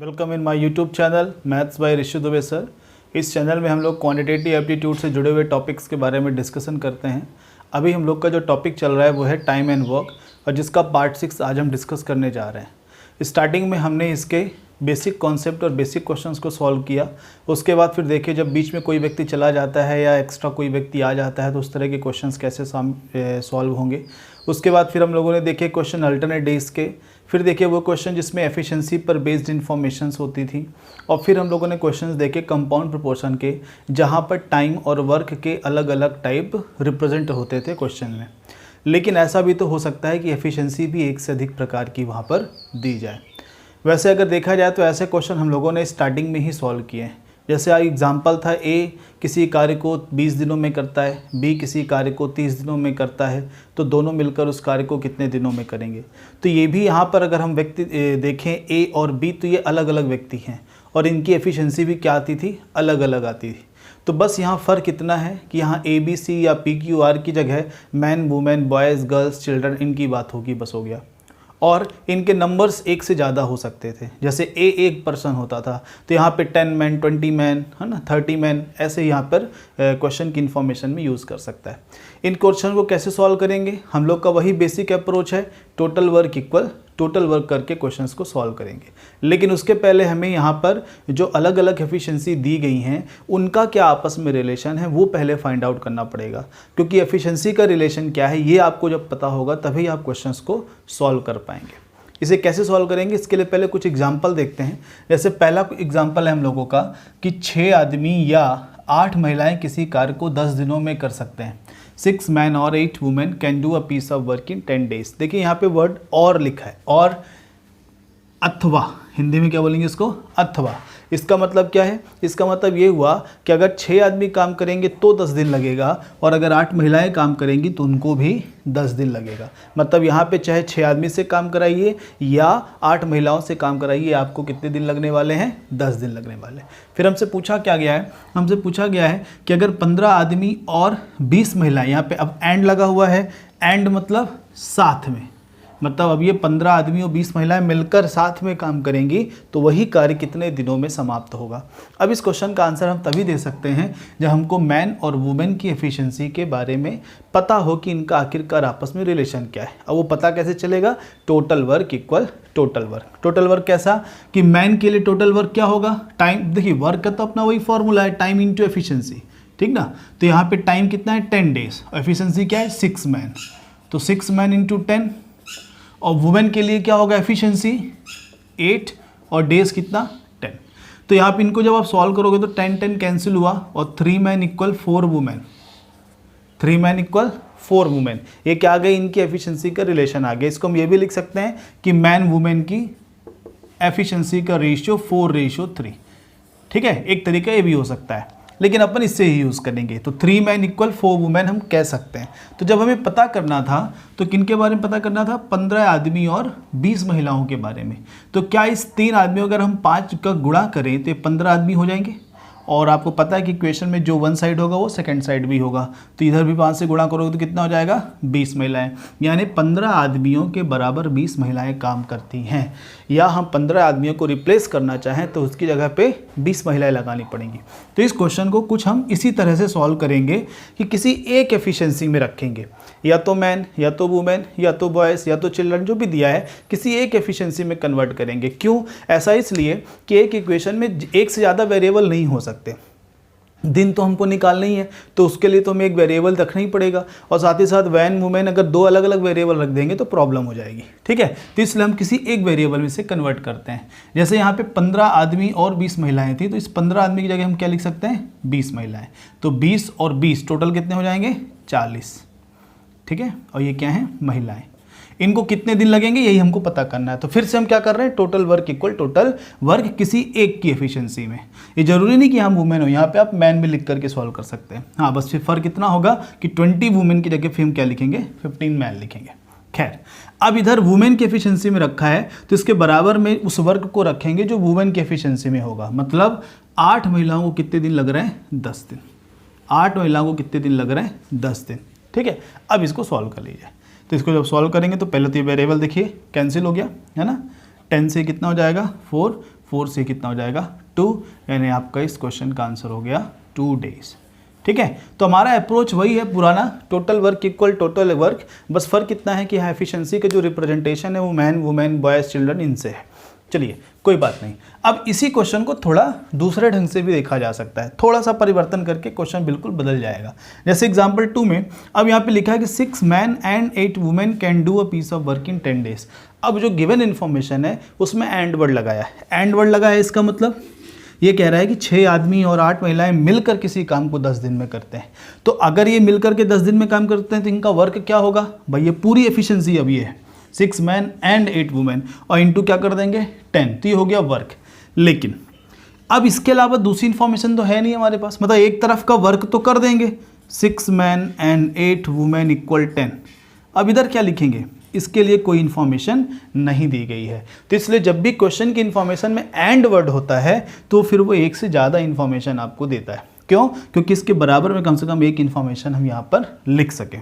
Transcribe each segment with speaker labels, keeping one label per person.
Speaker 1: Welcome in my YouTube channel maths by Rishi Dubey sir. इस channel में हम लोग क्वांटिटेटिव एप्टीट्यूड से जुड़े हुए टॉपिक्स के बारे में डिस्कशन करते हैं। अभी हम लोग का जो टॉपिक चल रहा है वो है टाइम एंड वर्क, और जिसका पार्ट 6 आज हम डिस्कस करने जा रहे हैं। स्टार्टिंग में हमने इसके बेसिक कॉन्सेप्ट और बेसिक क्वेश्चंस को सॉल्व किया। उसके बाद फिर देखिए जब बीच में कोई व्यक्ति चला जाता है या एक्स्ट्रा कोई व्यक्ति आ जाता है तो उस तरह के क्वेश्चंस कैसे सॉल्व होंगे। उसके बाद फिर हम लोगों ने देखे क्वेश्चन अल्टरनेट डेज के, फिर देखिए वो क्वेश्चन जिसमें एफिशिएंसी पर बेस्ड इन्फॉर्मेशंस होती थी, और फिर हम लोगों ने क्वेश्चंस देखे कंपाउंड प्रोपोर्शन के, जहाँ पर टाइम और वर्क के अलग अलग टाइप रिप्रेजेंट होते थे क्वेश्चन में। लेकिन ऐसा भी तो हो सकता है कि एफिशिएंसी भी एक से अधिक प्रकार की वहाँ पर दी जाए। वैसे अगर देखा जाए तो ऐसे क्वेश्चन हम लोगों ने स्टार्टिंग में ही सॉल्व किए हैं। जैसे एग्जाम्पल था, ए किसी कार्य को 20 दिनों में करता है, बी किसी कार्य को 30 दिनों में करता है, तो दोनों मिलकर उस कार्य को कितने दिनों में करेंगे। तो ये भी यहाँ पर अगर हम व्यक्ति देखें ए और बी, तो ये अलग अलग व्यक्ति हैं और इनकी एफिशिएंसी भी क्या आती थी, अलग अलग आती थी। तो बस यहाँ फ़र्क इतना है कि यहाँ ए बी सी या पी क्यू आर की जगह man women boys girls children इनकी बात होगी, बस हो गया। और इनके नंबर्स एक से ज़्यादा हो सकते थे। जैसे ए एक पर्सन होता था तो यहाँ पे 10 मैन 20 मैन है ना, 30 मैन, ऐसे यहाँ पर क्वेश्चन की इन्फॉर्मेशन में यूज़ कर सकता है। इन क्वेश्चन को कैसे सॉल्व करेंगे, हम लोग का वही बेसिक अप्रोच है, total work equal total work करके क्वेश्चंस को सॉल्व करेंगे। लेकिन उसके पहले हमें यहाँ पर जो अलग अलग एफिशिएंसी दी गई हैं उनका क्या आपस में रिलेशन है वो पहले फाइंड आउट करना पड़ेगा, क्योंकि एफिशिएंसी का रिलेशन क्या है ये आपको जब पता होगा तभी आप क्वेश्चंस को सॉल्व कर पाएंगे। इसे कैसे सॉल्व करेंगे, इसके लिए पहले कुछ एग्जाम्पल देखते हैं। जैसे पहला एग्जाम्पल है हम लोगों का कि 6 आदमी या 8 महिलाएं किसी कार्य को 10 दिनों में कर सकते हैं। 6 मैन और 8 women can do a piece of work in 10 days. देखिए यहाँ पे वर्ड और लिखा है, और अथवा, हिंदी में क्या बोलेंगे इसको, अथवा। इसका मतलब क्या है, इसका मतलब ये हुआ कि अगर 6 आदमी काम करेंगे तो 10 दिन लगेगा, और अगर 8 महिलाएं काम करेंगी तो उनको भी 10 दिन लगेगा। मतलब यहाँ पे चाहे 6 आदमी से काम कराइए या 8 महिलाओं से काम कराइए, आपको कितने दिन लगने वाले हैं, 10 दिन लगने वाले। फिर हमसे पूछा क्या गया है, हमसे पूछा गया है कि अगर 15 आदमी और 20 महिलाएं, यहाँ पे अब एंड लगा हुआ है, एंड मतलब साथ में, मतलब अब ये 15 आदमी और 20 महिलाएं मिलकर साथ में काम करेंगी तो वही कार्य कितने दिनों में समाप्त होगा। अब इस क्वेश्चन का आंसर हम तभी दे सकते हैं जब हमको मैन और वुमेन की एफिशिएंसी के बारे में पता हो कि इनका आखिरकार आपस में रिलेशन क्या है। अब वो पता कैसे चलेगा, total work equal total work. Total work कैसा कि मैन के लिए टोटल वर्क क्या होगा, टाइम, देखिए वर्क का तो अपना वही फॉर्मूला है, टाइम इंटू एफिशिएंसी, ठीक ना। तो यहाँ पे टाइम कितना है, 10 डेज, एफिशिएंसी क्या है, 6 मैन, तो 6 मैन इंटू 10। और वुमेन के लिए क्या होगा, एफिशिएंसी 8 और डेज कितना, 10। तो यहाँ पे इनको जब आप सॉल्व करोगे तो 10 कैंसिल हुआ, और 3 man equal 4 women, 3 man equal 4 women. ये क्या आ गई, इनकी एफिशिएंसी का रिलेशन आ गया। इसको हम ये भी लिख सकते हैं कि मैन वुमेन की एफिशिएंसी का रेशियो 4:3, ठीक है, एक तरीका ये भी हो सकता है, लेकिन अपन इससे ही यूज़ करेंगे। तो 3 मैन इक्वल 4 वुमेन हम कह सकते हैं। तो जब हमें पता करना था तो किन के बारे में पता करना था, 15 आदमी और 20 महिलाओं के बारे में। तो क्या इस 3 आदमियों अगर हम 5 का गुणा करें तो ये 15 आदमी हो जाएंगे, और आपको पता है कि इक्वेशन में जो वन साइड होगा वो सेकंड साइड भी होगा, तो इधर भी 5 से गुणा करोगे तो कितना हो जाएगा, 20 महिलाएं। यानी 15 आदमियों के बराबर 20 महिलाएं काम करती हैं। या हम 15 आदमियों को रिप्लेस करना चाहें तो उसकी जगह पे 20 महिलाएं लगानी पड़ेंगी। तो इस क्वेश्चन को कुछ हम इसी तरह से सॉल्व करेंगे कि किसी एक एफिशिएंसी में रखेंगे, या तो मैन या तो वुमेन या तो बॉयज़ या तो चिल्ड्रन, जो भी दिया है किसी एक एफिशिएंसी में कन्वर्ट करेंगे। क्यों ऐसा, इसलिए कि एक इक्वेशन में एक से ज़्यादा वेरिएबल नहीं हो सकते। दिन तो हमको निकालना ही है, तो उसके लिए तो हमें एक वेरिएबल रखना ही पड़ेगा, और साथ ही साथ वैन वुमेन अगर 2 अलग अलग वेरिएबल रख देंगे तो प्रॉब्लम हो जाएगी, ठीक है। तो इसलिए हम किसी एक वेरिएबल में से कन्वर्ट करते हैं। जैसे यहाँ पे 15 आदमी और 20 महिलाएं थी, तो इस 15 आदमी की जगह हम क्या लिख सकते हैं, 20 महिलाएं। तो 20 और 20 टोटल कितने हो जाएंगे, 40, ठीक है। और ये क्या है, महिलाएं। इनको कितने दिन लगेंगे यही हमको पता करना है। तो फिर से हम क्या कर रहे हैं, total work equal total work किसी एक की एफिशिएंसी में। ये जरूरी नहीं कि हम वुमेन हो, यहाँ पे आप मैन भी लिख करके सॉल्व कर सकते हैं। हाँ, बस फिर फर्क इतना होगा कि 20 वुमेन की जगह फिर हम क्या लिखेंगे, 15 मैन लिखेंगे। खैर, अब इधर वुमेन की एफिशिएंसी में रखा है तो इसके बराबर में उस वर्क को रखेंगे जो वुमेन की एफिशिएंसी में होगा। मतलब 8 महिलाओं को कितने दिन लग रहे हैं, 10 दिन। 8 महिलाओं को कितने दिन लग रहे हैं, 10 दिन, ठीक है। अब इसको सॉल्व कर लीजिए। तो इसको जब सॉल्व करेंगे तो पहले तो ये वेरिएबल देखिए कैंसिल हो गया, है ना। 10 से कितना हो जाएगा, 4, 4 से कितना हो जाएगा 2, यानी आपका इस क्वेश्चन का आंसर हो गया 2 days। ठीक है, तो हमारा अप्रोच वही है पुराना, total work equal total work, बस फर्क इतना है कि यहाँ एफिशिएंसी का जो रिप्रेजेंटेशन है वो मैन वुमेन बॉयज़ चिल्ड्रन इनसे है। चलिए कोई बात नहीं, अब इसी क्वेश्चन को थोड़ा दूसरे ढंग से भी देखा जा सकता है, थोड़ा सा परिवर्तन करके क्वेश्चन बिल्कुल बदल जाएगा। जैसे एग्जांपल 2 में अब यहाँ पे लिखा है कि 6 men and 8 women can do a piece of work in 10 days। अब जो गिवन इन्फॉर्मेशन है उसमें एंड वर्ड लगाया है, एंड वर्ड लगाया है, इसका मतलब ये कह रहा है कि 6 आदमी और 8 महिलाएं मिलकर किसी काम को 10 दिन में करते हैं। तो अगर ये मिलकर के 10 दिन में काम करते हैं तो इनका वर्क क्या होगा भाई, ये पूरी एफिशिएंसी अब ये है 6 men and 8 women और इंटू क्या कर देंगे 10, तो ये हो गया वर्क। लेकिन अब इसके अलावा दूसरी इन्फॉर्मेशन तो है नहीं हमारे पास, मतलब एक तरफ का वर्क तो कर देंगे 6 men and 8 women इक्वल 10। अब इधर क्या लिखेंगे, इसके लिए कोई इन्फॉर्मेशन नहीं दी गई है। तो इसलिए जब भी क्वेश्चन की इन्फॉर्मेशन में एंड वर्ड होता है तो फिर वो एक से ज़्यादा इन्फॉर्मेशन आपको देता है। क्यों? क्योंकि इसके बराबर में कम से कम एक इन्फॉर्मेशन हम यहाँ पर लिख सकें।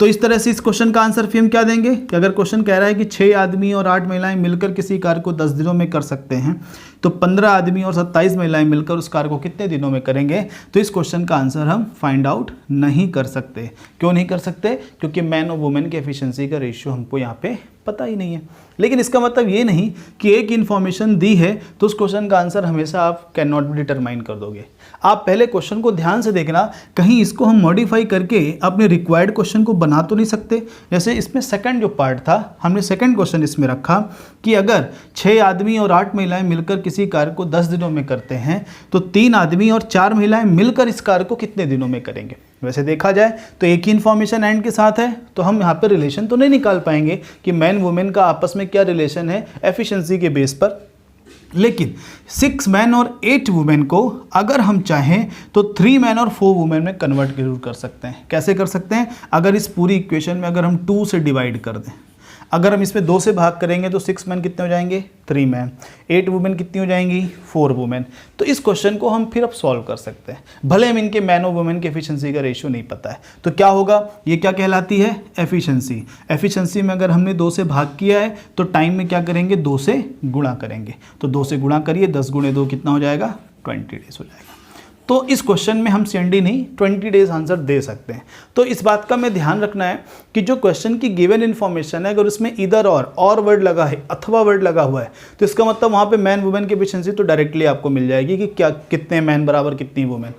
Speaker 1: तो इस तरह से इस क्वेश्चन का आंसर फिर हम क्या देंगे कि अगर क्वेश्चन कह रहा है कि 6 आदमी और 8 महिलाएं मिलकर किसी कार्य को 10 दिनों में कर सकते हैं, तो 15 आदमी और 27 महिलाएं मिलकर उस कार्य को कितने दिनों में करेंगे, तो इस क्वेश्चन का आंसर हम फाइंड आउट नहीं कर सकते। क्यों नहीं कर सकते? क्योंकि मैन और वुमेन के एफिशिएंसी का रेशियो हमको यहाँ पे पता ही नहीं है। लेकिन इसका मतलब ये नहीं कि एक इन्फॉर्मेशन दी है तो उस क्वेश्चन का आंसर हमेशा आप कैन नॉट बी डिटरमाइन कर दोगे। आप पहले क्वेश्चन को ध्यान से देखना, कहीं इसको हम मॉडिफाई करके अपने रिक्वायर्ड क्वेश्चन को बना तो नहीं सकते। जैसे इसमें सेकंड जो पार्ट था, हमने सेकंड क्वेश्चन इसमें रखा कि अगर 6 आदमी और 8 महिलाएं मिलकर किसी कार्य को 10 दिनों में करते हैं तो 3 आदमी और 4 महिलाएं मिलकर इस कार्य को कितने दिनों में करेंगे। वैसे देखा जाए तो एक ही इन्फॉर्मेशन एंड के साथ है, तो हम यहाँ पर रिलेशन तो नहीं निकाल पाएंगे कि मैन वुमेन का आपस में क्या रिलेशन है एफिशिएंसी के बेस पर। लेकिन 6 मैन और 8 वुमेन को अगर हम चाहें तो 3 मैन और 4 वुमेन में कन्वर्ट जरूर कर सकते हैं। कैसे कर सकते हैं? अगर इस पूरी इक्वेशन में अगर हम 2 से डिवाइड कर दें, अगर हम इसमें 2 से भाग करेंगे तो 6 मैन कितने हो जाएंगे 3 मैन, 8 वुमेन कितनी हो जाएंगी 4 वुमेन। तो इस क्वेश्चन को हम फिर अब सॉल्व कर सकते हैं, भले हम इनके मैन और वुमेन के एफिशिएंसी का रेशियो नहीं पता है। तो क्या होगा, ये क्या कहलाती है एफिशिएंसी। एफिशिएंसी में अगर हमने 2 से भाग किया है तो टाइम में क्या करेंगे 2 से गुणा करेंगे। तो 2 से गुणा करिए, 10 गुणे 2 कितना हो जाएगा 20 डेज हो जाएगा। तो इस क्वेश्चन में हम CND नहीं 20 डेज आंसर दे सकते हैं। तो इस बात का मैं ध्यान रखना है कि जो क्वेश्चन की गिवन इन्फॉर्मेशन है अगर उसमें इधर और वर्ड लगा है अथवा वर्ड लगा हुआ है तो इसका मतलब वहाँ पे मैन वुमेन की एफिशिएंसी तो डायरेक्टली आपको मिल जाएगी कि क्या कितने मैन बराबर कितनी वुमेन।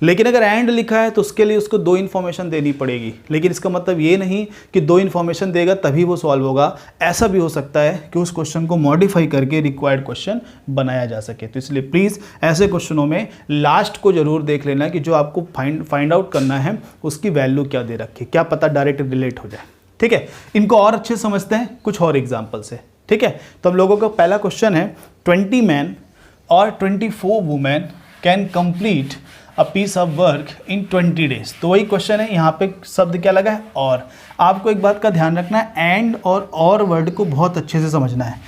Speaker 1: लेकिन अगर एंड लिखा है तो उसके लिए उसको 2 इन्फॉर्मेशन देनी पड़ेगी। लेकिन इसका मतलब ये नहीं कि 2 इन्फॉर्मेशन देगा तभी वो सॉल्व होगा। ऐसा भी हो सकता है कि उस क्वेश्चन को मॉडिफाई करके रिक्वायर्ड क्वेश्चन बनाया जा सके। तो इसलिए प्लीज़ ऐसे क्वेश्चनों में लास्ट को जरूर देख लेना कि जो आपको फाइंड आउट करना है उसकी वैल्यू क्या दे रखी, क्या पता डायरेक्ट रिलेट हो जाए। ठीक है, इनको और अच्छे समझते हैं कुछ और एग्जाम्पल से। ठीक है, तो हम लोगों का पहला क्वेश्चन है 20 मैन और 24 women can complete a piece of work in 20 days. तो वही क्वेश्चन है, यहाँ पे शब्द क्या लगा है और। आपको एक बात का ध्यान रखना है, एंड और वर्ड को बहुत अच्छे से समझना है,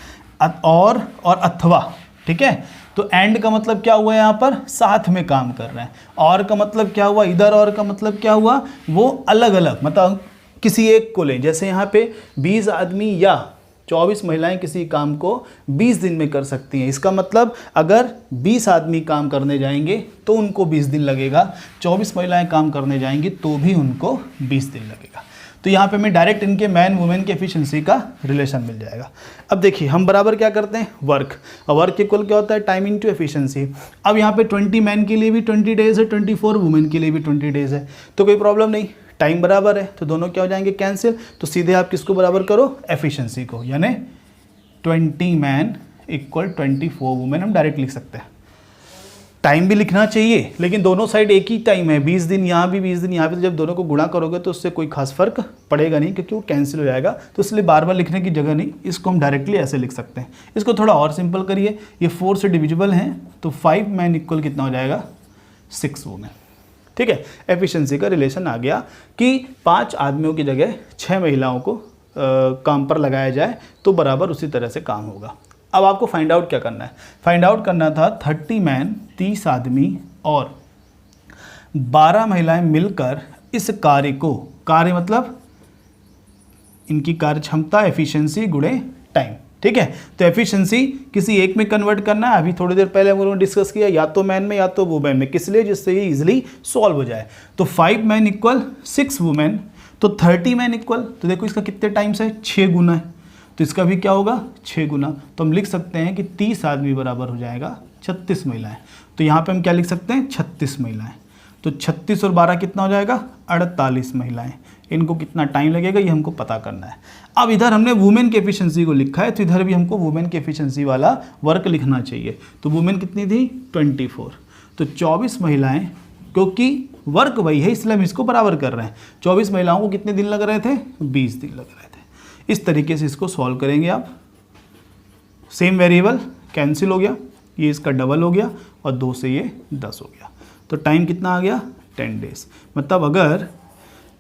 Speaker 1: और अथवा। ठीक है, तो एंड का मतलब क्या हुआ यहाँ पर साथ में काम कर रहे हैं, और का मतलब क्या हुआ इधर, और का मतलब क्या हुआ वो अलग अलग, मतलब किसी एक को लें। जैसे यहाँ पे 20 आदमी या 24 महिलाएं किसी काम को 20 दिन में कर सकती हैं। इसका मतलब अगर 20 आदमी काम करने जाएंगे तो उनको 20 दिन लगेगा, 24 महिलाएं काम करने जाएंगी तो भी उनको 20 दिन लगेगा। तो यहाँ पे हमें डायरेक्ट इनके मैन वुमेन की एफिशिएंसी का रिलेशन मिल जाएगा। अब देखिए हम बराबर क्या करते हैं वर्क, और वर्क इक्वल क्या होता है टाइम इनटू एफिशिएंसी। अब यहाँ पे 20 मैन के लिए भी 20 डेज है, 24 वुमेन के लिए भी 20 डेज है, तो कोई प्रॉब्लम नहीं, टाइम बराबर है तो दोनों क्या हो जाएंगे कैंसिल। तो सीधे आप किसको बराबर करो एफिशिएंसी को, यानी 20 मैन इक्वल 24 वुमेन हम डायरेक्ट लिख सकते हैं। टाइम भी लिखना चाहिए लेकिन दोनों साइड एक ही टाइम है, 20 दिन यहाँ भी 20 दिन यहाँ भी, तो जब दोनों को गुणा करोगे तो उससे कोई खास फर्क पड़ेगा नहीं क्योंकि वो कैंसिल हो जाएगा। तो इसलिए बार बार लिखने की जगह नहीं, इसको हम डायरेक्टली ऐसे लिख सकते हैं। इसको थोड़ा और सिंपल करिए, ये 4 से डिविजिबल हैं तो 5 मैन इक्वल कितना हो जाएगा 6 वुमेन। ठीक है, एफिशिएंसी का रिलेशन आ गया कि 5 आदमियों की जगह 6 महिलाओं को काम पर लगाया जाए तो बराबर उसी तरह से काम होगा। अब आपको फाइंड आउट क्या करना है, फाइंड आउट करना था 30 मैन 30 आदमी और 12 महिलाएं मिलकर इस कार्य को, कार्य मतलब इनकी कार्य क्षमता एफिशिएंसी गुणे टाइम। ठीक है। तो एफिशिएंसी किसी एक में कन्वर्ट करना है, अभी थोड़ी देर पहले हम लोगों ने डिस्कस किया, या तो मैन में या तो वुमेन में, किस लिए, जिससे ये इजीली सॉल्व हो जाए। तो 5 मैन इक्वल 6 वुमेन, तो 30 मैन इक्वल, तो देखो इसका कितने टाइम्स है, 6 गुना है, तो इसका भी क्या होगा 6 गुना। तो हम लिख सकते हैं कि 30 आदमी बराबर हो जाएगा 36 महिलाएं। तो यहाँ पे हम क्या लिख सकते हैं 36 महिलाएं। तो 36 और 12 कितना हो जाएगा 48 महिलाएं। इनको कितना टाइम लगेगा ये हमको पता करना है। अब इधर हमने वुमेन की एफिशिएंसी को लिखा है, तो इधर भी हमको वुमेन की एफिशिएंसी वाला वर्क लिखना चाहिए। तो वुमेन कितनी थी 24, तो 24 महिलाएं, क्योंकि वर्क वही है इसलिए हम इसको बराबर कर रहे हैं। 24 महिलाओं को कितने दिन लग रहे थे 20 दिन लग रहे थे। इस तरीके से इसको सॉल्व करेंगे आप। सेम वेरिएबल कैंसिल हो गया, ये इसका डबल हो गया और 2 से ये 10 हो गया। तो टाइम कितना आ गया 10 डेज। मतलब अगर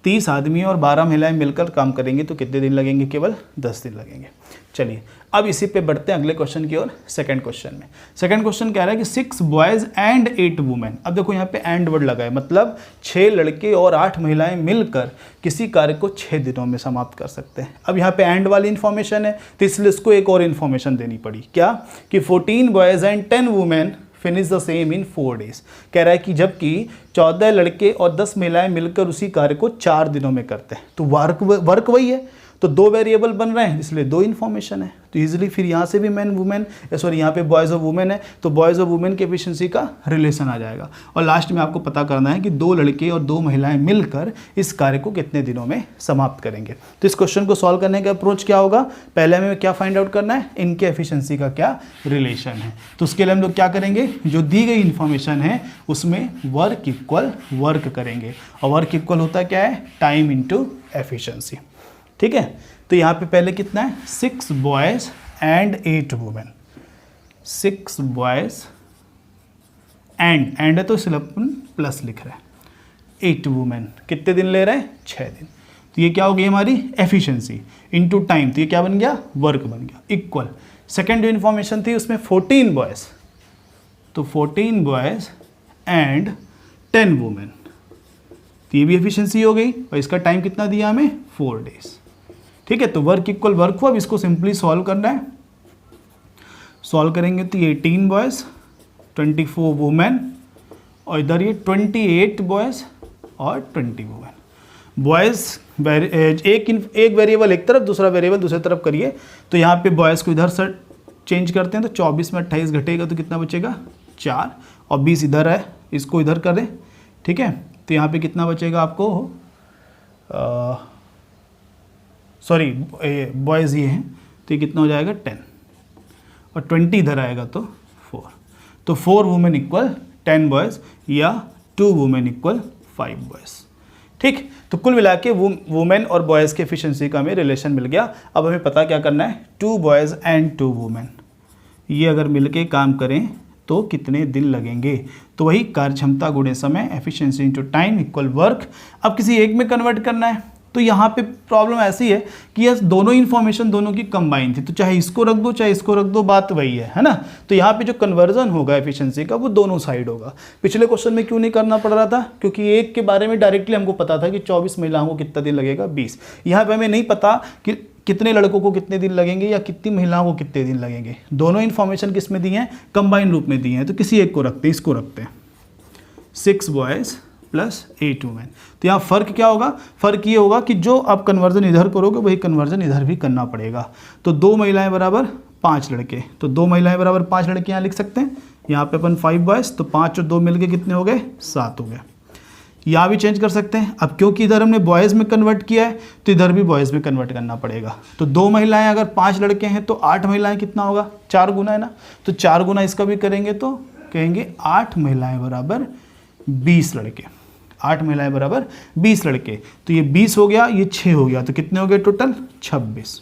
Speaker 1: 30 आदमी और 12 महिलाएं मिलकर काम करेंगे तो कितने दिन लगेंगे, केवल 10 दिन लगेंगे। चलिए अब इसी पे बढ़ते हैं अगले क्वेश्चन की ओर। सेकंड क्वेश्चन में, सेकंड क्वेश्चन कह रहा है कि 6 बॉयज़ एंड 8 वुमेन। अब देखो यहाँ पे एंड वर्ड लगा है, मतलब 6 लड़के और 8 महिलाएं मिलकर किसी कार्य को 6 दिनों में समाप्त कर सकते हैं। अब यहाँ पे एंड वाली इन्फॉर्मेशन है तो इसलिए इसको एक और इन्फॉर्मेशन देनी पड़ी, क्या कि 14 boys and 10 women finish the same in 4 days. कह रहा है कि जबकि 14 लड़के और 10 महिलाएं मिलकर उसी कार्य को 4 दिनों में करते हैं। तो वर्क वही है, तो 2 वेरिएबल बन रहे हैं इसलिए 2 इन्फॉर्मेशन है। तो इजीली फिर यहाँ से भी मैन वुमेन, सॉरी यहाँ पे बॉयज़ और वुमेन है तो बॉयज़ और वुमेन की एफिशिएंसी का रिलेशन आ जाएगा। और लास्ट में आपको पता करना है कि 2 लड़के और 2 महिलाएं मिलकर इस कार्य को कितने दिनों में समाप्त करेंगे। तो इस क्वेश्चन को सॉल्व करने का अप्रोच क्या होगा, पहले हमें क्या फाइंड आउट करना है, इनके एफिशिएंसी का क्या रिलेशन है। तो उसके लिए हम लोग क्या करेंगे, जो दी गई इन्फॉर्मेशन है उसमें वर्क इक्वल वर्क करेंगे, और वर्क इक्वल होता क्या है, टाइम इंटू एफिशिएंसी। ठीक है, तो यहाँ पे पहले कितना है 6 boys and 8 women. 6 boys and है तो इसलिए अपन प्लस लिख रहे हैं। 8 वुमेन कितने दिन ले रहे हैं 6 दिन। तो ये क्या हो गई हमारी एफिशिएंसी इनटू टाइम, तो ये क्या बन गया वर्क बन गया, इक्वल। सेकेंड जो इन्फॉर्मेशन थी उसमें 14 बॉयज़, तो 14 बॉयज़ एंड 10 वुमेन, तो ये भी एफिशिएंसी हो गई। और इसका टाइम कितना दिया हमें 4 डेज। ठीक है, तो वर्क इक्वल वर्क हुआ। अब इसको सिंपली सॉल्व करना है। सॉल्व करेंगे तो ये 18 बॉयज़ 24 वुमेन, और इधर ये 28 बॉयज़ और 20 वुमेन। बॉयज़ एक वेरिएबल एक तरफ, दूसरा वेरिएबल दूसरी तरफ करिए। तो यहाँ पे बॉयज़ को इधर से चेंज करते हैं, तो 24 में 28 घटेगा तो कितना बचेगा 4, और 20 इधर है, इसको इधर करें। ठीक है, तो यहाँ पे कितना बचेगा आपको, सॉरी बॉयज़ ये हैं, तो ये कितना हो जाएगा 10, और 20 इधर आएगा तो 4। तो 4 वुमेन इक्वल 10 बॉयज़, या 2 वुमेन इक्वल 5 बॉयज़। ठीक, तो कुल मिला के वुमेन और बॉयज़ के एफिशिएंसी का हमें रिलेशन मिल गया। अब हमें पता क्या करना है, 2 बॉयज़ एंड 2 वुमेन ये अगर मिलके काम करें तो कितने दिन लगेंगे। तो वही कार्य क्षमता गुणे समय, efficiency into time equal work. अब किसी एक में कन्वर्ट करना है, तो यहाँ पे प्रॉब्लम ऐसी है कि ये दोनों इन्फॉर्मेशन दोनों की कंबाइन थी, तो चाहे इसको रख दो चाहे इसको रख दो, बात वही है ना। तो यहाँ पे जो कन्वर्जन होगा एफिशिएंसी का वो दोनों साइड होगा। पिछले क्वेश्चन में क्यों नहीं करना पड़ रहा था, क्योंकि एक के बारे में डायरेक्टली हमको पता था कि 24 महिलाओं को कितना दिन लगेगा 20। यहाँ पे हमें नहीं पता कि कितने लड़कों को कितने दिन लगेंगे या कितनी महिलाओं को कितने दिन लगेंगे। दोनों इन्फॉर्मेशन किस में दी हैं, कंबाइन रूप में दी हैं। तो किसी एक को रखते हैं, इसको रखते हैं 6 बॉयज़ प्लस 8 वुमेन। तो यहाँ फ़र्क क्या होगा, फ़र्क ये होगा कि जो आप कन्वर्जन इधर करोगे वही कन्वर्जन इधर भी करना पड़ेगा। तो 2 महिलाएं बराबर 5 लड़के, तो 2 महिलाएं बराबर 5 लड़के यहाँ लिख सकते हैं। यहाँ पे अपन 5 बॉयज़, तो 5 और 2 मिलके कितने हो गए 7 हो गए। यहाँ भी चेंज कर सकते हैं। अब क्योंकि इधर हमने बॉयज़ में कन्वर्ट किया है तो इधर भी बॉयज़ में कन्वर्ट करना पड़ेगा। तो 2 महिलाएं अगर 5 लड़के हैं तो 8 महिलाएं कितना होगा, 4 गुना है ना। तो 4 गुना इसका भी करेंगे तो कहेंगे 8 महिलाएं बराबर 20 लड़के। 8 महिलाएं बराबर 20 लड़के, तो ये 20 हो गया, ये 6 हो गया, तो कितने हो गए टोटल 26।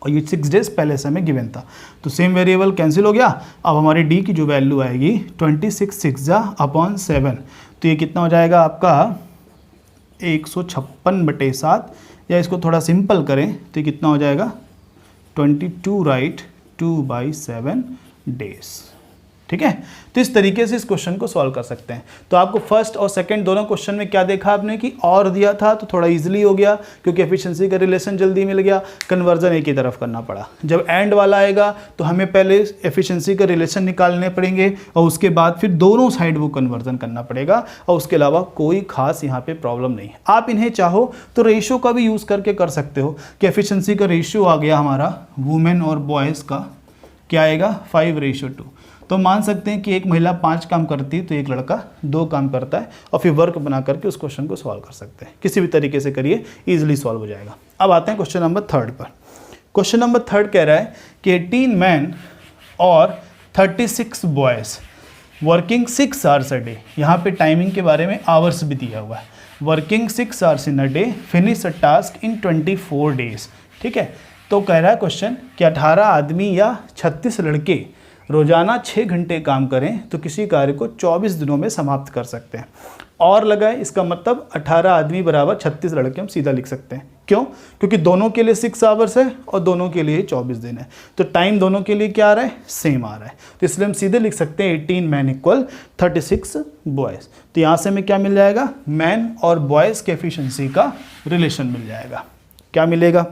Speaker 1: और ये 6 डेज पहले से हमें गिवन था, तो सेम वेरिएबल कैंसिल हो गया। अब हमारी डी की जो वैल्यू आएगी 26/6 तो ये कितना हो जाएगा आपका 156/7, या इसको थोड़ा सिंपल करें तो ये कितना हो जाएगा 22 राइट 2/7 डेज। ठीक है। तो इस तरीके से इस क्वेश्चन को सॉल्व कर सकते हैं। तो आपको फर्स्ट और सेकंड दोनों क्वेश्चन में क्या देखा आपने कि और दिया था तो थोड़ा इजीली हो गया क्योंकि एफिशिएंसी का रिलेशन जल्दी मिल गया, कन्वर्जन एक ही तरफ करना पड़ा। जब एंड वाला आएगा तो हमें पहले एफिशिएंसी का रिलेशन निकालने पड़ेंगे और उसके बाद फिर दोनों साइड वो कन्वर्जन करना पड़ेगा और उसके अलावा कोई खास यहाँ पे प्रॉब्लम नहीं है। आप इन्हें चाहो तो रेशियो का भी यूज़ करके कर सकते हो कि एफिशिएंसी का रेशियो आ गया हमारा वुमेन और बॉयज़ का क्या आएगा 5:2। तो मान सकते हैं कि एक महिला 5 काम करती है तो एक लड़का 2 काम करता है और फिर वर्क बना करके उस क्वेश्चन को सॉल्व कर सकते हैं। किसी भी तरीके से करिए इजीली सॉल्व हो जाएगा। अब आते हैं क्वेश्चन नंबर 3 पर। क्वेश्चन नंबर 3 कह रहा है कि 18 मैन और 36 boys working 6 hours a day. यहाँ पे टाइमिंग के बारे में आवर्स भी दिया हुआ है। Working 6 hours in a day finish a task in 24 days. ठीक है। तो कह रहा है क्वेश्चन कि 18 आदमी या 36 लड़के रोजाना 6 घंटे काम करें तो किसी कार्य को 24 दिनों में समाप्त कर सकते हैं। और लगाए इसका मतलब 18 आदमी बराबर 36 लड़के हम सीधा लिख सकते हैं। क्यों? क्योंकि दोनों के लिए 6 आवर्स है और दोनों के लिए 24 दिन है, तो टाइम दोनों के लिए क्या आ रहा है? सेम आ रहा है। तो इसलिए हम सीधे लिख सकते हैं 18 मैन इक्वल 36 बॉयज़। तो यहाँ से हमें क्या मिल जाएगा? मैन और बॉयज़ के एफिशिएंसी का रिलेशन मिल जाएगा। क्या मिलेगा?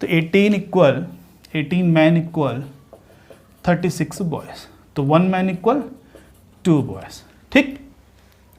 Speaker 1: तो 18 मैन इक्वल 36 बॉयज़, तो 1 मैन इक्वल 2 बॉयज़। ठीक।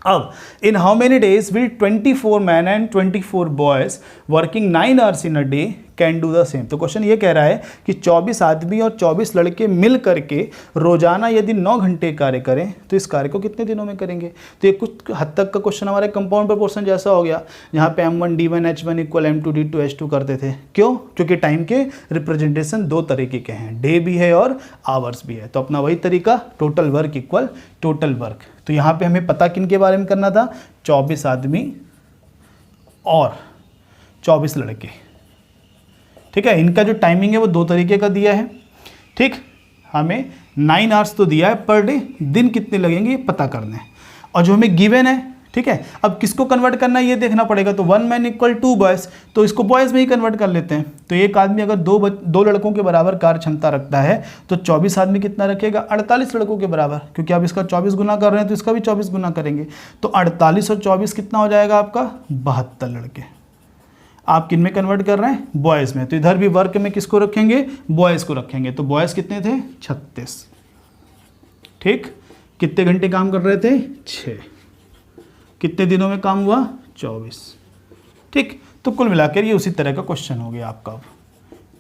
Speaker 1: अब in how many days will 24 man and 24 boys working 9 hours in a day can do the same. तो क्वेश्चन ये कह रहा है कि 24 आदमी और 24 लड़के मिल करके रोजाना यदि 9 घंटे कार्य करें तो इस कार्य को कितने दिनों में करेंगे? तो ये कुछ हद तक का क्वेश्चन हमारे कंपाउंड प्रोपोर्शन जैसा हो गया, जहाँ पे M1 D1 H1 equal M2 D2 H2 करते थे। क्यों? क्योंकि टाइम के रिप्रेजेंटेशन 2 तरीके के हैं, डे भी है और आवर्स भी है। तो अपना वही तरीका, total work equal total work. तो यहाँ पे हमें पता किन के बारे में करना था? 24 आदमी और 24 लड़के। ठीक है। इनका जो टाइमिंग है वो 2 तरीके का दिया है। ठीक। हमें 9 आवर्स तो दिया है पर डे, दिन कितने लगेंगे ये पता करना है और जो हमें गिवन है। ठीक है। अब किसको कन्वर्ट करना है ये देखना पड़ेगा। तो 1 मैन इक्वल 2 बॉयज़, तो इसको बॉयज़ में ही कन्वर्ट कर लेते हैं। तो एक आदमी अगर दो लड़कों के बराबर कार्य क्षमता रखता है तो 24 आदमी कितना रखेगा? 48 लड़कों के बराबर, क्योंकि आप इसका 24 गुना कर रहे हैं तो इसका भी 24 गुना करेंगे। तो 48 और 24 कितना हो जाएगा आपका? 72 लड़के। आप किन में कन्वर्ट कर रहे हैं? बॉयज़ में। तो इधर भी वर्क में किसको रखेंगे? बॉयज़ को रखेंगे। तो बॉयज़ कितने थे? 36। ठीक। कितने घंटे काम कर रहे थे? 6। कितने दिनों में काम हुआ? 24। ठीक। तो कुल मिलाकर ये उसी तरह का क्वेश्चन हो गया आपका।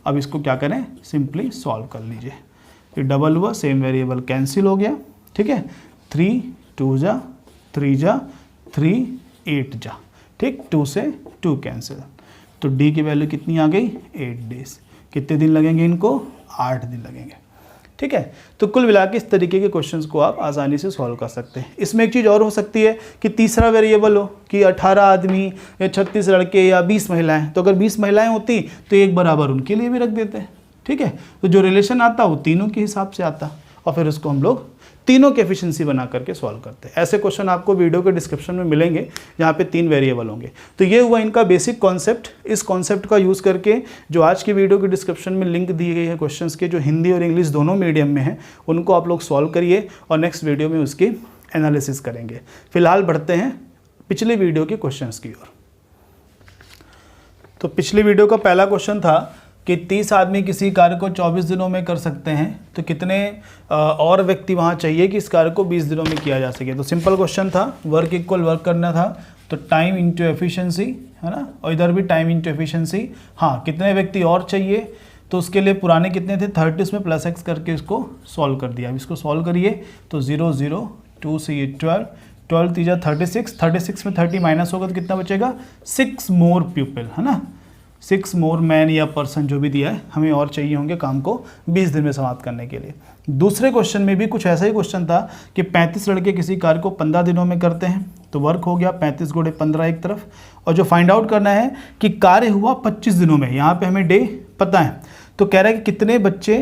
Speaker 1: अब इसको क्या करें? सिंपली सॉल्व कर लीजिए। ये डबल हुआ, सेम वेरिएबल कैंसिल हो गया। ठीक है। 3 2 जा 3 जा 3 8 जा। ठीक। 2 से 2 कैंसिल। तो डी की वैल्यू कितनी आ गई? 8 डेज। कितने दिन लगेंगे इनको? 8 दिन लगेंगे। ठीक है। तो कुल मिला के इस तरीके के क्वेश्चंस को आप आसानी से सॉल्व कर सकते हैं। इसमें एक चीज़ और हो सकती है कि तीसरा वेरिएबल हो कि 18 आदमी या 36 लड़के या 20 महिलाएं। तो अगर 20 महिलाएं होती तो एक बराबर उनके लिए भी रख देते हैं। ठीक है। तो जो रिलेशन आता वो तीनों के हिसाब से आता और फिर उसको हम लोग तीनों की एफिशिएंसी बना करके सॉल्व करते हैं। ऐसे क्वेश्चन आपको वीडियो के डिस्क्रिप्शन में मिलेंगे जहाँ पे 3 वेरिएबल होंगे। तो ये हुआ इनका बेसिक कॉन्सेप्ट। इस कॉन्सेप्ट का यूज़ करके जो आज की वीडियो के डिस्क्रिप्शन में लिंक दी गई है क्वेश्चंस के, जो हिंदी और इंग्लिश दोनों मीडियम में हैं, उनको आप लोग सॉल्व करिए और नेक्स्ट वीडियो में उसकी एनालिसिस करेंगे। फिलहाल बढ़ते हैं पिछले वीडियो के क्वेश्चंस की ओर। तो पिछली वीडियो का पहला क्वेश्चन था कि 30 आदमी किसी कार्य को 24 दिनों में कर सकते हैं, तो कितने और व्यक्ति वहाँ चाहिए कि इस कार्य को 20 दिनों में किया जा सके। तो सिंपल क्वेश्चन था, वर्क इक्वल वर्क करना था, तो टाइम इंटू एफिशिएंसी, है ना, और इधर भी टाइम इंटू एफिशिएंसी। हाँ, कितने व्यक्ति और चाहिए, तो उसके लिए पुराने कितने थे 30 में प्लस एक्स करके इसको सॉल्व कर दिया। अब इसको सॉल्व करिए तो 0 0 2 से ये 12 तीजा 36 में 30 माइनस होगा तो कितना बचेगा? 6 मोर पीपल, है ना, 6 मोर मैन या पर्सन जो भी दिया है, हमें और चाहिए होंगे काम को 20 दिन में समाप्त करने के लिए। दूसरे क्वेश्चन में भी कुछ ऐसा ही क्वेश्चन था कि 35 लड़के किसी कार्य को 15 दिनों में करते हैं, तो वर्क हो गया 35 × 15 एक तरफ, और जो फाइंड आउट करना है कि कार्य हुआ 25 दिनों में, यहाँ पे हमें डे पता है, तो कह रहा है कि कितने बच्चे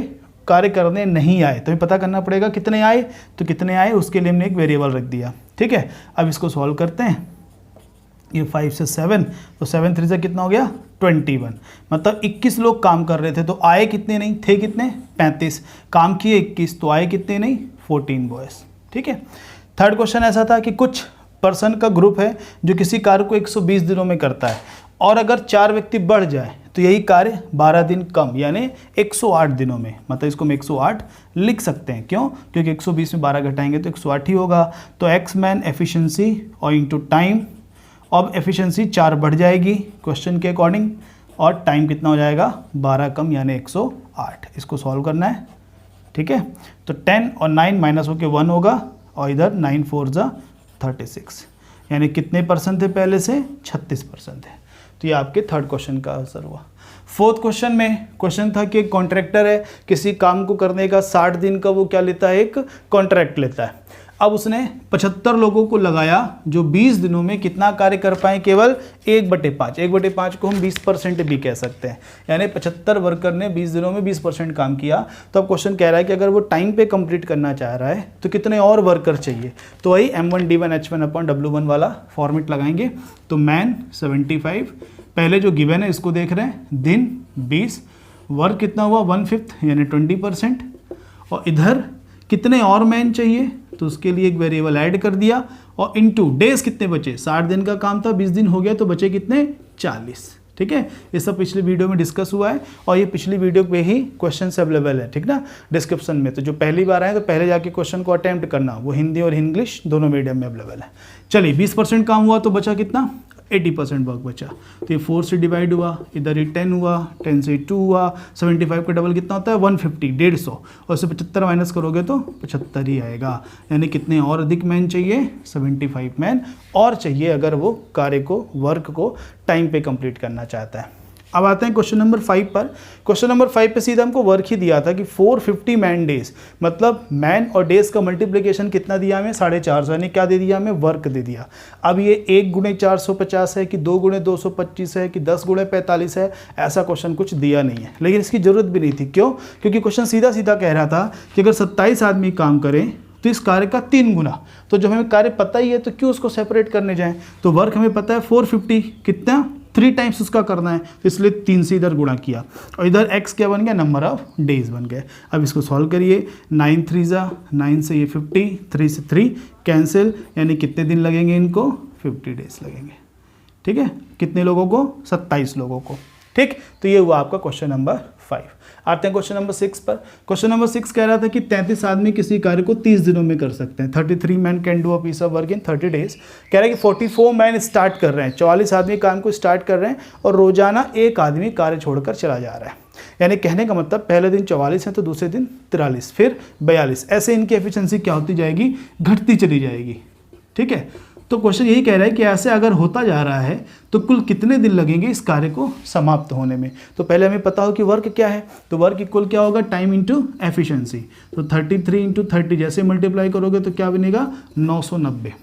Speaker 1: कार्य करने नहीं आए, तो हमें पता करना पड़ेगा कितने आए, तो कितने आए उसके लिए हमने एक वेरिएबल रख दिया। ठीक है। अब इसको सॉल्व करते हैं। ये 5 से 7, तो 7 3 से कितना हो गया? 21। मतलब 21 लोग काम कर रहे थे, तो आए कितने नहीं थे, कितने? 35। काम किए 21, तो आए कितने नहीं? 14 बॉयज़। ठीक है। थर्ड क्वेश्चन ऐसा था कि कुछ पर्सन का ग्रुप है जो किसी कार्य को 120 दिनों में करता है और अगर 4 व्यक्ति बढ़ जाए तो यही कार्य 12 दिन कम यानी 108 दिनों में, मतलब इसको हम 108 लिख सकते हैं। क्यों? क्योंकि 120 में 12 घटाएंगे तो 108 ही होगा। तो एक्स मैन एफिशिएंसी और इंटू टाइम, अब एफिशिएंसी 4 बढ़ जाएगी क्वेश्चन के अकॉर्डिंग और टाइम कितना हो जाएगा 12 कम यानी 108। इसको सॉल्व करना है। ठीक है। तो 10 और 9 माइनस होकर 1 होगा और इधर 9 4 जा 36 यानी कितने परसेंट थे पहले से 36% है। तो ये आपके थर्ड क्वेश्चन का आंसर हुआ। फोर्थ क्वेश्चन में क्वेश्चन था कि एक कॉन्ट्रैक्टर है, किसी काम को करने का 60 दिन का वो क्या लेता है, एक कॉन्ट्रैक्ट लेता है। अब उसने 75 लोगों को लगाया जो 20 दिनों में कितना कार्य कर पाए, केवल 1/5। 1/5 को हम 20% भी कह सकते हैं, यानी 75 वर्कर ने 20 दिनों में 20% काम किया। तो अब क्वेश्चन कह रहा है कि अगर वो टाइम पे कंप्लीट करना चाह रहा है तो कितने और वर्कर चाहिए। तो वही M1D1H1/W1 वाला फॉर्मेट लगाएंगे। तो मैन 75, पहले जो गिवन है इसको देख रहे हैं, दिन 20, वर्क कितना हुआ 1/5 यानी 20%, और इधर कितने और मैन चाहिए तो उसके लिए एक वेरिएबल ऐड कर दिया और इनटू डेज कितने बचे, 60 दिन का काम था 20 दिन हो गया तो बचे कितने 40। ठीक है। ये सब पिछली वीडियो में डिस्कस हुआ है और ये पिछली वीडियो पे ही क्वेश्चंस अवेलेबल है। ठीक ना, डिस्क्रिप्शन में। तो जो पहली बार आए तो पहले जाके क्वेश्चन को अटेम्प्ट करना, वो हिंदी और इंग्लिश दोनों मीडियम में अवेलेबल है। चलिए 20% काम हुआ तो बचा कितना 80% वर्क बचा। तो ये 4 से डिवाइड हुआ, इधर ये 10 हुआ, 10 से 2 हुआ, 75 का डबल कितना होता है 150, 150, और उससे 75 माइनस करोगे तो 75 ही आएगा। यानी कितने और अधिक मैन चाहिए 75 मैन और चाहिए अगर वो कार्य को, वर्क को टाइम पे कंप्लीट करना चाहता है। अब आते हैं क्वेश्चन नंबर 5 पर। क्वेश्चन नंबर 5 पे सीधा हमको वर्क ही दिया था कि 450 मैन डेज, मतलब मैन और डेज का मल्टीप्लिकेशन कितना दिया हमें 450, यानी क्या दे दिया हमें वर्क दे दिया। अब ये 1 × 450 है कि 2 × 225 है कि 10 × 45 है, ऐसा क्वेश्चन कुछ दिया नहीं है, लेकिन इसकी ज़रूरत भी नहीं थी। क्यों? क्योंकि क्वेश्चन सीधा सीधा कह रहा था कि अगर 27 आदमी काम करें तो इस कार्य का 3 गुना। तो जब हमें कार्य पता ही है तो क्यों उसको सेपरेट करने जाएं। तो वर्क हमें पता है 450 कितना 3 टाइम्स उसका करना है, तो इसलिए 3 से इधर गुणा किया और इधर x क्या बन गया नंबर ऑफ डेज बन गए। अब इसको सॉल्व करिए, 9 3 जा 9 से ये 50, 3 से 3 कैंसिल, यानी कितने दिन लगेंगे इनको 50 डेज लगेंगे। ठीक है। कितने लोगों को 27 लोगों को। ठीक। तो ये हुआ आपका क्वेश्चन नंबर 5। आते हैं क्वेश्चन नंबर 6 पर। क्वेश्चन नंबर 6 कह रहा था कि 33 आदमी किसी कार्य को 30 दिनों में कर सकते हैं। 33 man can do a piece of work in 30 days. कह रहा है कि 44 मैन स्टार्ट कर रहे हैं, 44 आदमी काम को स्टार्ट कर रहे हैं और रोजाना एक आदमी कार्य छोड़कर चला जा रहा है। यानी कहने का मतलब पहले दिन 44 है तो दूसरे दिन 43, फिर 42, ऐसे इनकी एफिशिएंसी क्या होती जाएगी, घटती चली जाएगी। ठीक है। तो क्वेश्चन यही कह रहा है कि ऐसे अगर होता जा रहा है तो कुल कितने दिन लगेंगे इस कार्य को समाप्त होने में। तो पहले हमें पता हो कि वर्क क्या है, तो वर्क इक्वल क्या होगा टाइम इंटू एफिशिएंसी। तो 33 इंटू 30 जैसे मल्टीप्लाई करोगे तो क्या बनेगा 990।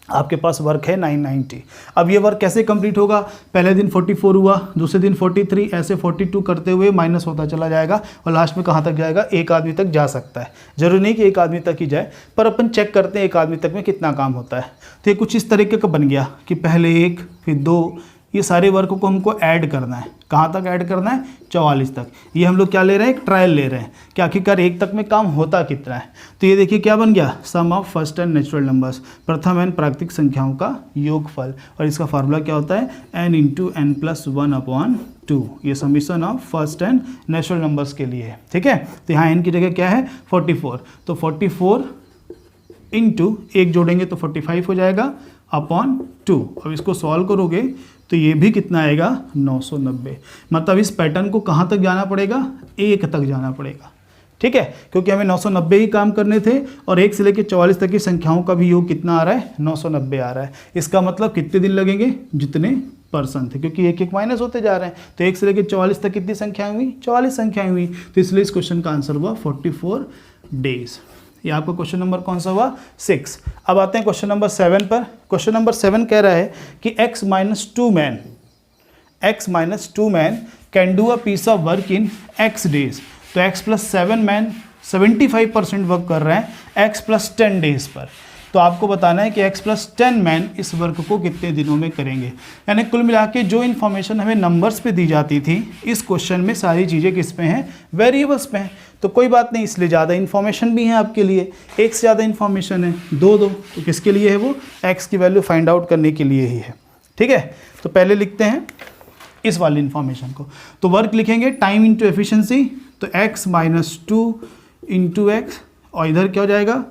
Speaker 1: आपके पास वर्क है 990। अब ये वर्क कैसे कंप्लीट होगा, पहले दिन 44 हुआ, दूसरे दिन 43, ऐसे 42 करते हुए माइनस होता चला जाएगा और लास्ट में कहाँ तक जाएगा, एक आदमी तक जा सकता है। जरूरी नहीं कि एक आदमी तक ही जाए, पर अपन चेक करते हैं एक आदमी तक में कितना काम होता है। तो ये कुछ इस तरीके का बन गया कि पहले 1 फिर 2, ये सारे वर्क को हमको ऐड करना है। कहाँ तक ऐड करना है 44 तक। ये हम लोग क्या ले रहे हैं, एक ट्रायल ले रहे हैं कि आखिरकार एक तक में काम होता कितना है। तो ये देखिए क्या बन गया, sum of first and natural numbers, प्रथम एन प्राकृतिक संख्याओं का योगफल, और इसका फार्मूला क्या होता है n इंटू एन प्लस 1/2। ये summation of first and natural numbers के लिए है। ठीक है। तो यहाँ n की जगह क्या है 44, तो 44 इंटू 1 जोड़ेंगे तो 45 हो जाएगा अपॉन 2। अब इसको सॉल्व करोगे तो ये भी कितना आएगा 990। मतलब इस पैटर्न को कहाँ तक जाना पड़ेगा, 1 तक जाना पड़ेगा। ठीक है। क्योंकि हमें 990 ही काम करने थे और 1 से लेकर 44 तक की संख्याओं का भी योग कितना आ रहा है 990 आ रहा है। इसका मतलब कितने दिन लगेंगे, जितने पर्सन थे, क्योंकि एक एक माइनस होते जा रहे हैं। तो 1 से लेकर 44 तक कितनी संख्याएं हुई, 44 संख्याएं हुई। तो इसलिए इस क्वेश्चन का आंसर हुआ 44 डेज। ये आपका क्वेश्चन नंबर कौन सा हुआ 6। अब आते हैं क्वेश्चन नंबर 7 पर। क्वेश्चन नंबर 7 कह रहा है कि x - 2 man can do a piece of work in x days. तो x + 7 मैन 75% वर्क कर रहे हैं x + 10 डेज पर। तो आपको बताना है कि x + 10 मैन इस वर्क को कितने दिनों में करेंगे। यानी कुल मिला के जो इन्फॉर्मेशन हमें नंबर्स पे दी जाती थी, इस क्वेश्चन में सारी चीज़ें किस पे हैं, वेरिएबल्स पे हैं। तो कोई बात नहीं, इसलिए ज़्यादा इन्फॉर्मेशन भी है आपके लिए, एक से ज़्यादा इन्फॉर्मेशन है, दो तो किसके लिए है, वो x की वैल्यू फाइंड आउट करने के लिए ही है। ठीक है, तो पहले लिखते हैं इस वाली इन्फॉर्मेशन को। तो वर्क लिखेंगे टाइम इंटू एफिशिएंसी, तो x - 2 इंटू एक्स, और इधर क्या हो जाएगा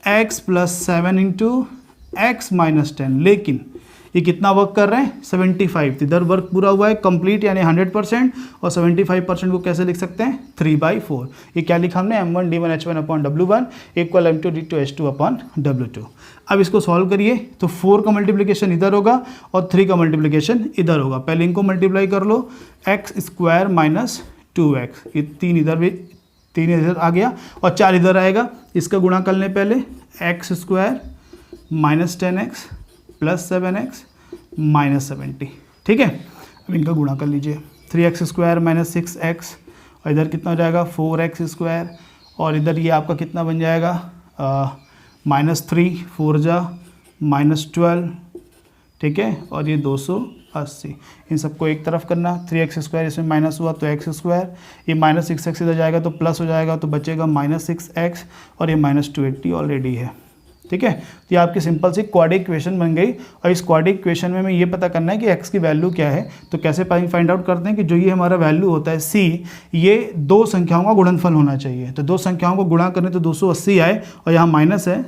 Speaker 1: x + 7 इंटू x - 10। लेकिन ये कितना वर्क कर रहे हैं, 75। इधर वर्क पूरा हुआ है कंप्लीट, यानी 100%, और 75% को कैसे लिख सकते हैं, 3/4। ये क्या लिखा हमने, m1 d1 h1/w1 = m2 d2 h2/w2। अब इसको सॉल्व करिए, तो 4 का मल्टीप्लिकेशन इधर होगा और 3 का मल्टीप्लिकेशन इधर होगा। पहले इनको मल्टीप्लाई कर लो, x² - 2x, ये 3 इधर भी, 3 इधर आ गया और 4 इधर आएगा। इसका गुणा कर लें पहले, x² - 10x + 7x - 70। ठीक है, अब इनका गुणा कर लीजिए, 3x² - 6x, और इधर कितना हो जाएगा, 4x², और इधर ये आपका कितना बन जाएगा, -3, 4 जा -12। ठीक है, और ये 280। इन सबको एक तरफ करना, 3x² इसमें माइनस हुआ तो x², ये -6x इधर जाएगा तो प्लस हो जाएगा, तो बचेगा -6x, और ये -280 ऑलरेडी है। ठीक है, तो ये आपकी सिंपल सी क्वाड्रेटिक इक्वेशन बन गई। और इस क्वाड्रेटिक इक्वेशन में हमें ये पता करना है कि x की वैल्यू क्या है। तो कैसे फाइंड आउट करते हैं कि जो ये हमारा वैल्यू होता है c, ये दो संख्याओं का गुणनफल होना चाहिए। तो दो संख्याओं को गुणा करने तो 280 आए, और यहाँ माइनस है।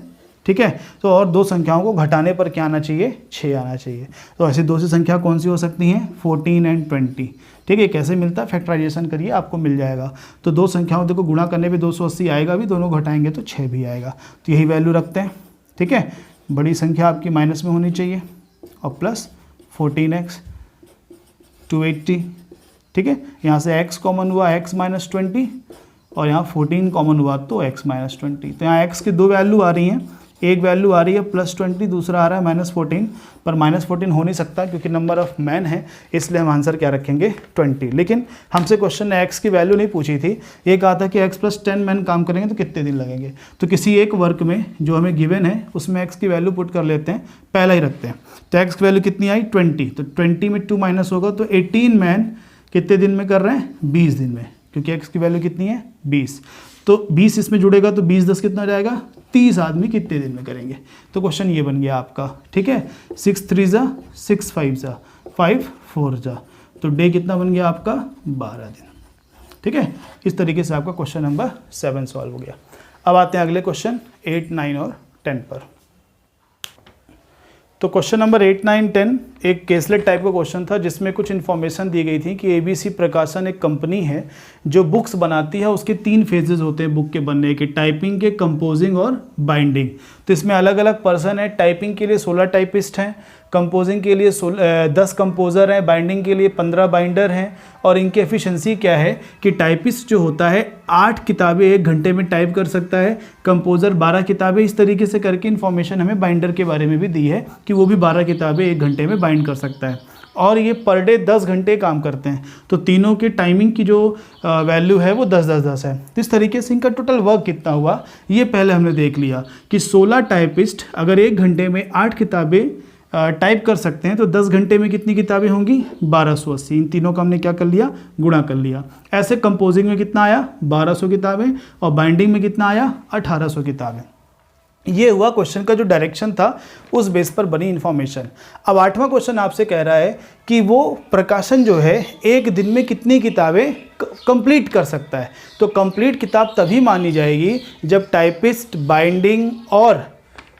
Speaker 1: ठीक है, तो और दो संख्याओं को घटाने पर क्या आना चाहिए, 6 आना चाहिए। तो ऐसी दो सी संख्या कौन सी हो सकती हैं, 14 और 20। ठीक है, कैसे मिलता है, फैक्टराइजेशन करिए आपको मिल जाएगा। तो दो संख्याओं को गुणा करने पे 280 आएगा भी, दोनों घटाएंगे तो 6 भी आएगा। तो यही वैल्यू रखते हैं। ठीक है, बड़ी संख्या आपकी माइनस में होनी चाहिए, और प्लस 14x 280। ठीक है, यहाँ से x कॉमन हुआ, x - 20, और यहाँ 14 कॉमन हुआ तो x - 20। तो यहाँ x की दो वैल्यू आ रही हैं, एक वैल्यू आ रही है +20, दूसरा आ रहा है -14। पर -14 हो नहीं सकता क्योंकि नंबर ऑफ मैन है, इसलिए हम आंसर क्या रखेंगे, 20। लेकिन हमसे क्वेश्चन ने x की वैल्यू नहीं पूछी थी, ये कहा था कि x + 10 मैन काम करेंगे तो कितने दिन लगेंगे। तो किसी एक वर्क में जो हमें गिवन है उसमें x की वैल्यू पुट कर लेते हैं, पहला ही रखते हैं। तो x की वैल्यू कितनी आई, 20। तो 20 में 2 माइनस होगा, तो 18 मैन कितने दिन में कर रहे हैं, 20 दिन में, क्योंकि x की वैल्यू कितनी है, 20। तो 20 इसमें जुड़ेगा तो 20 10 कितना जाएगा, 30 आदमी कितने दिन में करेंगे। तो क्वेश्चन ये बन गया आपका। ठीक है, 6 3 जा 6 5 जा 5 4 जा, तो डे कितना बन गया आपका, 12 दिन। ठीक है, इस तरीके से आपका क्वेश्चन नंबर 7 सॉल्व हो गया। अब आते हैं अगले क्वेश्चन 8 9 और 10 पर। तो क्वेश्चन नंबर 8 9 10 एक केसलेट टाइप का क्वेश्चन था, जिसमें कुछ इन्फॉर्मेशन दी गई थी कि ABC प्रकाशन एक कंपनी है जो बुक्स बनाती है। उसके 3 फेजेस होते हैं बुक के बनने के, टाइपिंग के, कंपोजिंग और बाइंडिंग। तो इसमें अलग अलग पर्सन है। टाइपिंग के लिए 16 टाइपिस्ट हैं, कंपोजिंग के लिए 10 कंपोज़र हैं, बाइंडिंग के लिए 15 बाइंडर हैं। और इनकी एफिशिएंसी क्या है कि टाइपिस्ट जो होता है 8 किताबें 1 घंटे में टाइप कर सकता है, कंपोज़र 12 किताबें। इस तरीके से करके इन्फॉर्मेशन हमें बाइंडर के बारे में भी दी है कि वो भी 12 किताबें 1 घंटे में बाइंड कर सकता है, और ये पर डे 10 घंटे काम करते हैं। तो तीनों के टाइमिंग की जो वैल्यू है वो 10-10-10 है। तो इस तरीके से इनका टोटल वर्क कितना हुआ ये पहले हमने देख लिया कि 16 टाइपिस्ट अगर 1 घंटे में 8 किताबें टाइप कर सकते हैं तो 10 घंटे में कितनी किताबें होंगी, 1280। इन तीनों का हमने क्या कर लिया, गुणा कर लिया। ऐसे कंपोजिंग में कितना आया, 1200 किताबें, और बाइंडिंग में कितना आया, 1800 किताबें। ये हुआ क्वेश्चन का जो डायरेक्शन था, उस बेस पर बनी इन्फॉर्मेशन। अब 8वां क्वेश्चन आपसे कह रहा है कि वो प्रकाशन जो है 1 दिन में कितनी किताबें कंप्लीट कर सकता है। तो कंप्लीट किताब तभी मानी जाएगी जब टाइपिस्ट, बाइंडिंग और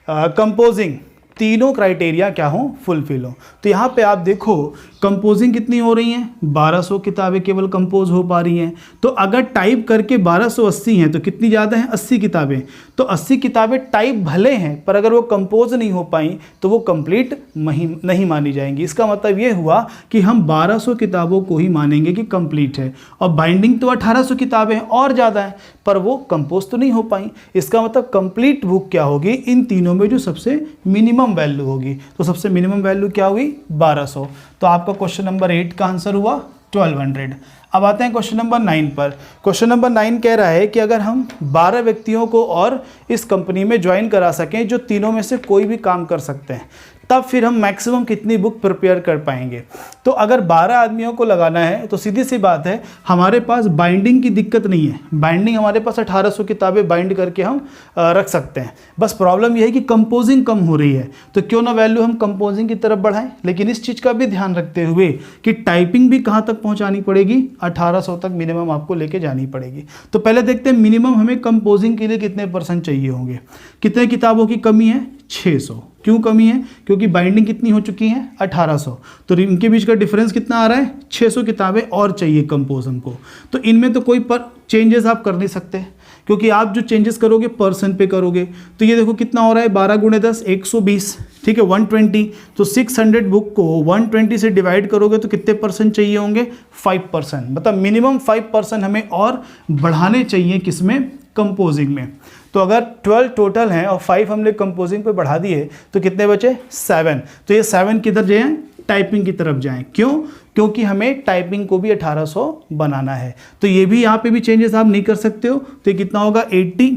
Speaker 1: कंपोजिंग तीनों क्राइटेरिया क्या हो, फुलफिल हो। तो यहाँ पे आप देखो कंपोजिंग कितनी हो रही हैं, 1200 किताबें केवल कंपोज हो पा रही हैं। तो अगर टाइप करके 1280 हैं तो कितनी ज़्यादा हैं, 80 किताबें। तो 80 किताबें टाइप भले हैं पर अगर वो कंपोज नहीं हो पाई तो वो कंप्लीट नहीं मानी जाएंगी। इसका मतलब ये हुआ कि हम 1200 किताबों को ही मानेंगे कि कंप्लीट है, और बाइंडिंग तो 1800 किताबें और ज़्यादा हैं पर वो कंपोज तो नहीं हो पाई। इसका मतलब कंप्लीट बुक क्या होगी, इन तीनों में जो सबसे मिनिमम वैल्यू होगी। तो सबसे मिनिमम वैल्यू क्या हुई, 1200। तो आपका क्वेश्चन नंबर 8 का आंसर हुआ 1200। अब आते हैं क्वेश्चन नंबर 9 पर। क्वेश्चन नंबर 9 कह रहा है कि अगर हम 12 व्यक्तियों को और इस कंपनी में ज्वाइन करा सकें जो तीनों में से कोई भी काम कर सकते हैं, तब फिर हम मैक्सिमम कितनी बुक प्रिपेयर कर पाएंगे। तो अगर 12 आदमियों को लगाना है तो सीधी सी बात है, हमारे पास बाइंडिंग की दिक्कत नहीं है। बाइंडिंग हमारे पास 1800 किताबें बाइंड करके हम रख सकते हैं। बस प्रॉब्लम यह है कि कंपोजिंग कम हो रही है, तो क्यों ना वैल्यू हम कंपोजिंग की तरफ बढ़ाएं। लेकिन इस चीज़ का भी ध्यान रखते हुए कि टाइपिंग भी कहाँ तक पहुँचानी पड़ेगी, 1800 तक मिनिमम आपको लेके जानी पड़ेगी। तो पहले देखते हैं मिनिमम हमें कंपोजिंग के लिए कितने % चाहिए होंगे। कितने किताबों की कमी है? 600। क्यों कमी है? क्योंकि बाइंडिंग कितनी हो चुकी है? 1800। तो इनके बीच का डिफरेंस कितना आ रहा है? 600 किताबें और चाहिए कंपोज हमको। तो इनमें तो कोई चेंजेस आप कर नहीं सकते, क्योंकि आप जो चेंजेस करोगे % पे करोगे। तो ये देखो कितना हो रहा है, 12 × 10 120, ठीक है, 120। तो 600 बुक को 120 से डिवाइड करोगे तो कितने % चाहिए होंगे? 5%। मतलब मिनिमम 5% हमें और बढ़ाने चाहिए किसमें? कंपोजिंग में। तो अगर 12 टोटल हैं और 5 हमने कंपोजिंग पे बढ़ा दिए तो कितने बचे? 7। तो ये 7 किधर जाएं? टाइपिंग की तरफ जाएं। क्यों? क्योंकि हमें टाइपिंग को भी 1800 बनाना है। तो ये भी यहाँ पे भी चेंजेस आप नहीं कर सकते हो। तो ये कितना होगा? 80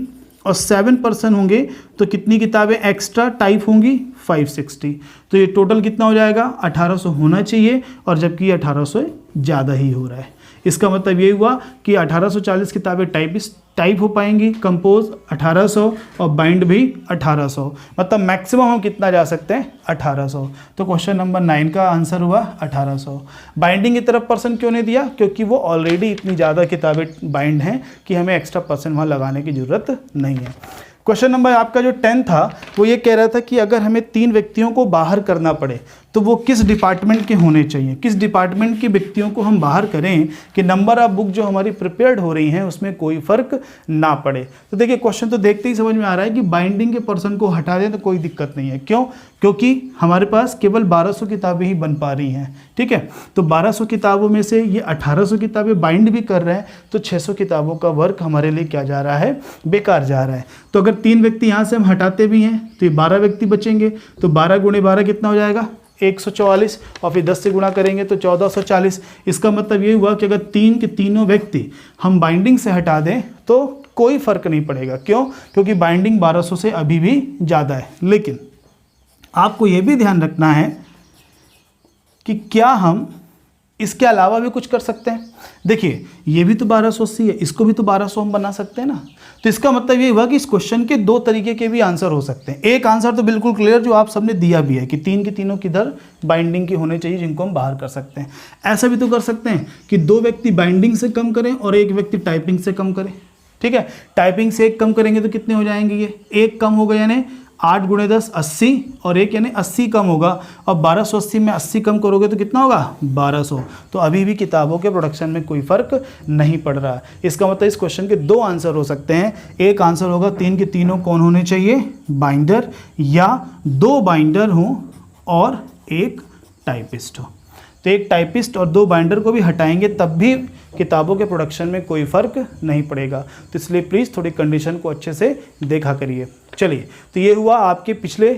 Speaker 1: और 7% होंगे तो कितनी किताबें एक्स्ट्रा टाइप होंगी? 560। तो ये टोटल कितना हो जाएगा? 1800 होना चाहिए, और जबकि 1800 ज़्यादा ही हो रहा है। इसका मतलब ये हुआ कि 1840 किताबें टाइप हो पाएंगी, कंपोज 1800 और बाइंड भी 1800। मतलब मैक्सिमम हम कितना जा सकते हैं? 1800। तो क्वेश्चन नंबर 9 का आंसर हुआ 1800। बाइंडिंग की तरफ % क्यों नहीं दिया? क्योंकि वो ऑलरेडी इतनी ज़्यादा किताबें बाइंड हैं कि हमें एक्स्ट्रा % वहाँ लगाने की ज़रूरत नहीं है। क्वेश्चन नंबर आपका जो 10 था वो ये कह रहा था कि अगर हमें 3 व्यक्तियों को बाहर करना पड़े तो वो किस डिपार्टमेंट के होने चाहिए, किस डिपार्टमेंट के व्यक्तियों को हम बाहर करें कि नंबर ऑफ बुक जो हमारी प्रिपेयर्ड हो रही हैं उसमें कोई फ़र्क ना पड़े। तो देखिए क्वेश्चन तो देखते ही समझ में आ रहा है कि बाइंडिंग के % को हटा दें तो कोई दिक्कत नहीं है। क्यों? क्योंकि हमारे पास केवल 1200 किताबें ही बन पा रही हैं, ठीक है। तो 1200 किताबों में से ये 1800 किताबें बाइंड भी कर रहे हैं, तो 600 किताबों का वर्क हमारे लिए क्या जा रहा है? बेकार जा रहा है। तो अगर 3 व्यक्ति यहाँ से हम हटाते भी हैं तो ये 12 व्यक्ति बचेंगे। तो 12 × 12 कितना हो जाएगा? 144, और फिर 10 से गुणा करेंगे तो 1440। इसका मतलब ये हुआ कि अगर 3 के तीनों व्यक्ति हम बाइंडिंग से हटा दें तो कोई फ़र्क नहीं पड़ेगा। क्यों? क्योंकि बाइंडिंग 1200 से अभी भी ज़्यादा है। लेकिन आपको ये भी ध्यान रखना है कि क्या हम इसके अलावा भी कुछ कर सकते हैं। देखिए ये भी तो 1280 है, इसको भी तो 1200 हम बना सकते हैं ना। तो इसका मतलब ये हुआ कि इस क्वेश्चन के 2 तरीके के भी आंसर हो सकते हैं। एक आंसर तो बिल्कुल क्लियर जो आप सबने दिया भी है कि 3 के तीनों किधर बाइंडिंग की होने चाहिए जिनको हम बाहर कर सकते हैं। ऐसा भी तो कर सकते हैं कि 2 व्यक्ति बाइंडिंग से कम करें और 1 व्यक्ति टाइपिंग से कम करें, ठीक है। टाइपिंग से 1 कम करेंगे तो कितने हो जाएंगे? ये 1 कम होगा यानी 8 × 10 80, और 1 यानी 80 कम होगा। और 1280 में 80 कम करोगे तो कितना होगा? 1200। तो अभी भी किताबों के प्रोडक्शन में कोई फ़र्क नहीं पड़ रहा। इसका मतलब इस क्वेश्चन के 2 आंसर हो सकते हैं। एक आंसर होगा 3 के तीनों कौन होने चाहिए? बाइंडर, या 2 बाइंडर हों और 1 टाइपिस्ट हो। तो 1 टाइपिस्ट और 2 बाइंडर को भी हटाएंगे तब भी किताबों के प्रोडक्शन में कोई फ़र्क नहीं पड़ेगा। तो इसलिए प्लीज़ थोड़ी कंडीशन को अच्छे से देखा करिए। चलिए, तो ये हुआ आपके पिछले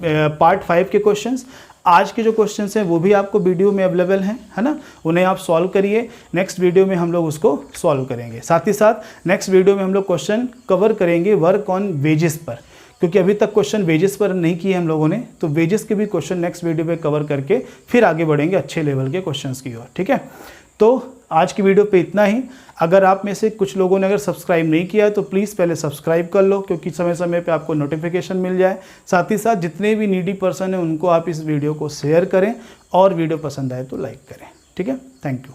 Speaker 1: पार्ट 5 के क्वेश्चंस। आज के जो क्वेश्चंस हैं वो भी आपको वीडियो में अवेलेबल हैं, है ना। उन्हें आप सॉल्व करिए। नेक्स्ट वीडियो में हम लोग उसको सॉल्व करेंगे। साथ ही साथ नेक्स्ट वीडियो में हम लोग क्वेश्चन कवर करेंगे वर्क ऑन वेजेस पर, क्योंकि अभी तक क्वेश्चन वेजेस पर नहीं किए हम लोगों ने। तो वेजेस के भी क्वेश्चन नेक्स्ट वीडियो पे कवर करके फिर आगे बढ़ेंगे अच्छे लेवल के क्वेश्चंस की ओर, ठीक है। तो आज की वीडियो पे इतना ही। अगर आप में से कुछ लोगों ने अगर सब्सक्राइब नहीं किया है तो प्लीज़ पहले सब्सक्राइब कर लो, क्योंकि समय समय पे आपको नोटिफिकेशन मिल जाए। साथ ही साथ जितने भी नीडी पर्सन हैं उनको आप इस वीडियो को शेयर करें, और वीडियो पसंद आए तो लाइक करें, ठीक है। Thank you.